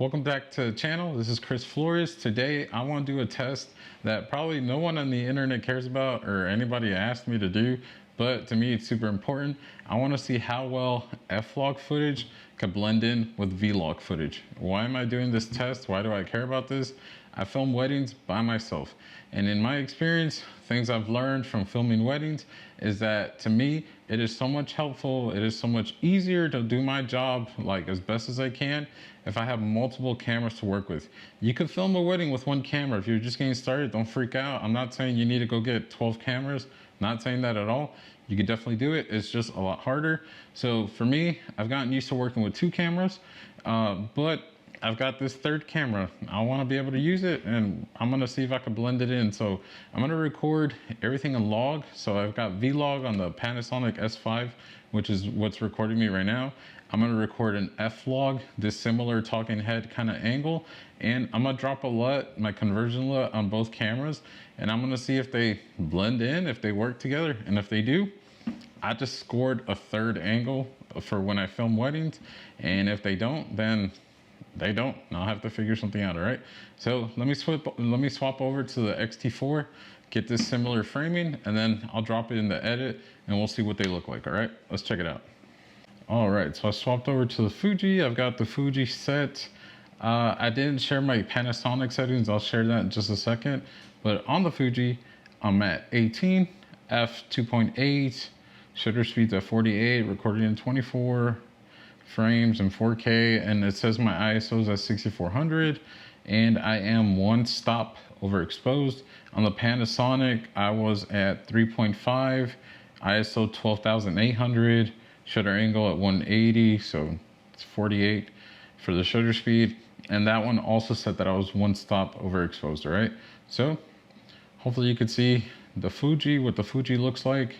Welcome back to the channel. This is Chris Flores. Today I want to do a test that probably no one on the internet cares about or anybody asked me to do, but to me it's super important. I want to see how well F-log footage could blend in with V-log footage. Why am I doing this test? Why do I care about this? I film weddings by myself, and in my experience, things I've learned from filming weddings is that to me it is so much helpful, it is so much easier to do my job like as best as I can if I have multiple cameras to work with. You could film a wedding with one camera. If you're just getting started, don't freak out. I'm not saying you need to go get 12 cameras, not saying that at all. You could definitely do it, it's just a lot harder. So for me, I've gotten used to working with 2 cameras, but I've got this third camera. I want to be able to use it, and I'm going to see if I can blend it in. So I'm going to record everything in log. So I've got V-log on the Panasonic S5, which is what's recording me right now. I'm going to record an F-log, this similar talking head kind of angle, and I'm going to drop a LUT, my conversion LUT, on both cameras, and I'm going to see if they blend in, if they work together, and if they do, I just scored a third angle for when I film weddings, and if they don't, then they don't. I'll have to figure something out, all right? So let me swap over to the X-T4, get this similar framing, and then I'll drop it in the edit, and we'll see what they look like, all right? Let's check it out. All right, so I swapped over to the Fuji. I've got the Fuji set. I didn't share my Panasonic settings. I'll share that in just a second. But on the Fuji, I'm at 18, f2.8, shutter speed's at 48, recording in 24 frames in 4K, and it says my ISO is at 6400, and I am 1 stop overexposed. On the Panasonic, I was at 3.5, ISO 12800, shutter angle at 180, so it's 48 for the shutter speed, and that one also said that I was 1 stop overexposed, all right? So hopefully you could see the Fuji, what the Fuji looks like,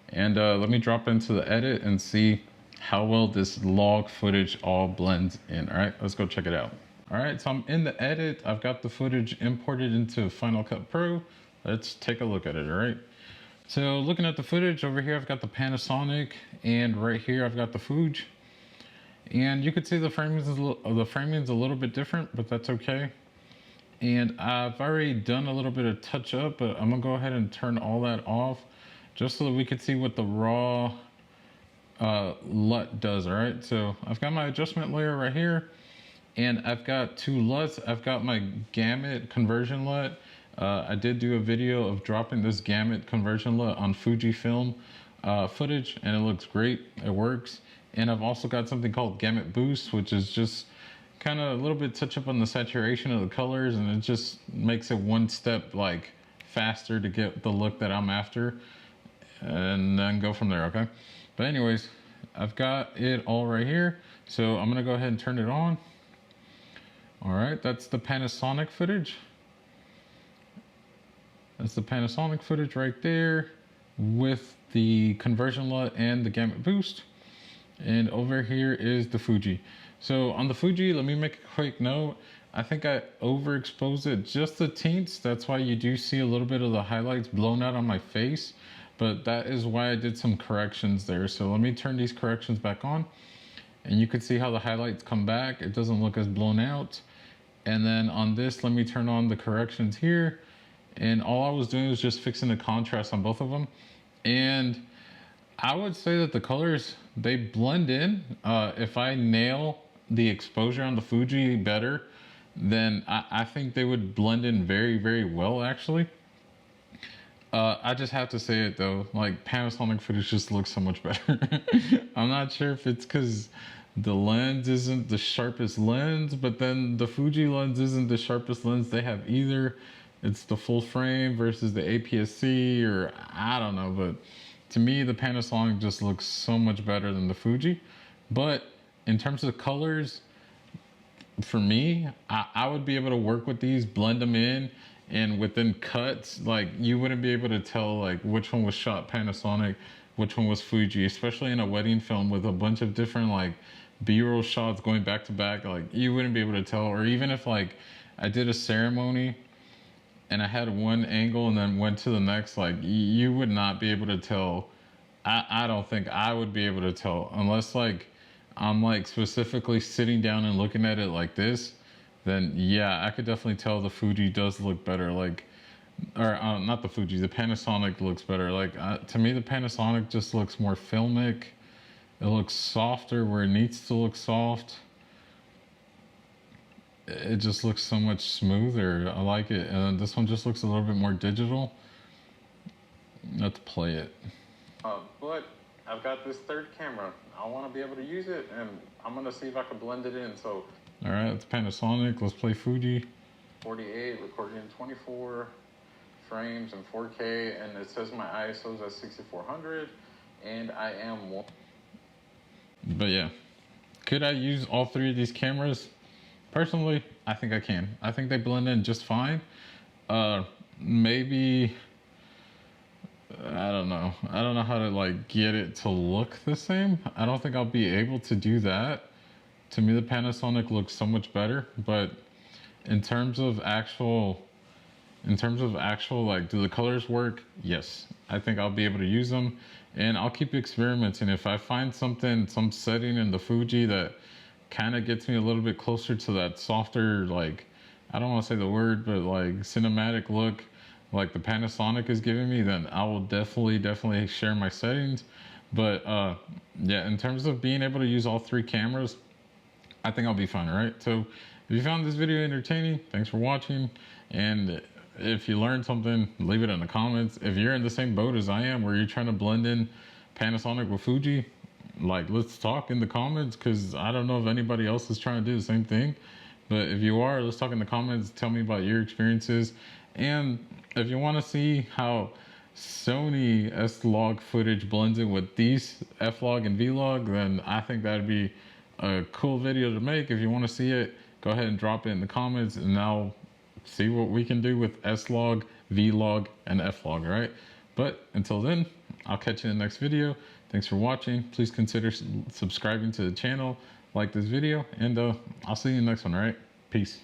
and let me drop into the edit and see how well this log footage all blends in. All right, let's go check it out. All right, so I'm in the edit. I've got the footage imported into Final Cut Pro. Let's take a look at it, all right? So looking at the footage over here, I've got the Panasonic, and right here I've got the Fuji. And you could see the framing's a little bit different, but that's okay. And I've already done a little bit of touch up, but I'm gonna go ahead and turn all that off just so that we could see what the raw LUT does. All right, so I've got my adjustment layer right here, and I've got 2 LUTs. I've got my gamut conversion LUT. I did do a video of dropping this gamut conversion LUT on Fujifilm footage, and it looks great, it works. And I've also got something called gamut boost, which is just kind of a little bit touch up on the saturation of the colors, and it just makes it 1 step like faster to get the look that I'm after, and then go from there, okay? But anyways, I've got it all right here. So I'm gonna go ahead and turn it on. All right, that's the Panasonic footage. That's the Panasonic footage right there with the conversion LUT and the gamut boost. And over here is the Fuji. So on the Fuji, let me make a quick note. I think I overexposed it just the tints. That's why you do see a little bit of the highlights blown out on my face. But that is why I did some corrections there. So let me turn these corrections back on, and you can see how the highlights come back. It doesn't look as blown out. And then on this, let me turn on the corrections here. And all I was doing was just fixing the contrast on both of them. And I would say that the colors, they blend in. If I nail the exposure on the Fuji better, then I think they would blend in very, very well, actually. I just have to say it though, like Panasonic footage just looks so much better. I'm not sure if it's because the lens isn't the sharpest lens, but then the Fuji lens isn't the sharpest lens they have either. It's the full frame versus the APS-C, or I don't know, but to me the Panasonic just looks so much better than the Fuji. But in terms of colors, for me, I would be able to work with these, blend them in, and within cuts, like you wouldn't be able to tell like which one was shot Panasonic, which one was Fuji, especially in a wedding film with a bunch of different like B-roll shots going back to back. Like you wouldn't be able to tell. Or even if like I did a ceremony and I had one angle and then went to the next, like you would not be able to tell. I don't think I would be able to tell unless like I'm like specifically sitting down and looking at it like this, then yeah, I could definitely tell the Fuji does look better. Like, or not the Fuji, the Panasonic looks better. Like to me, the Panasonic just looks more filmic. It looks softer where it needs to look soft. It just looks so much smoother. I like it. And this one just looks a little bit more digital. Let's play it. But I've got this third camera. I want to be able to use it, and I'm gonna see if I can blend it in. So, all right, it's Panasonic. Let's play Fuji. 48, recording in 24 frames and 4K, and it says my ISO is at 6400, and I am one. But yeah, could I use all three of these cameras? Personally, I think I can. I think they blend in just fine. Maybe, I don't know. I don't know how to like get it to look the same. I don't think I'll be able to do that. To me, the Panasonic looks so much better, but in terms of actual like, do the colors work? Yes, I think I'll be able to use them, and I'll keep experimenting. If I find something, some setting in the Fuji that kind of gets me a little bit closer to that softer, like, I don't want to say the word, but like cinematic look like the Panasonic is giving me, then I will definitely share my settings. But yeah, in terms of being able to use all three cameras, I think I'll be fine. All right, so if you found this video entertaining, thanks for watching. And if you learned something, leave it in the comments. If you're in the same boat as I am, where you're trying to blend in Panasonic with Fuji, like, let's talk in the comments, because I don't know if anybody else is trying to do the same thing. But if you are, let's talk in the comments. Tell me about your experiences. And if you want to see how Sony S-Log footage blends in with these F-Log and V-Log, then I think that'd be a cool video to make. If you want to see it, go ahead and drop it in the comments, and I'll see what we can do with S-Log, V-Log, and F-Log, all right? But until then, I'll catch you in the next video. Thanks for watching. Please consider subscribing to the channel, like this video, and I'll see you in the next one, all right? Peace.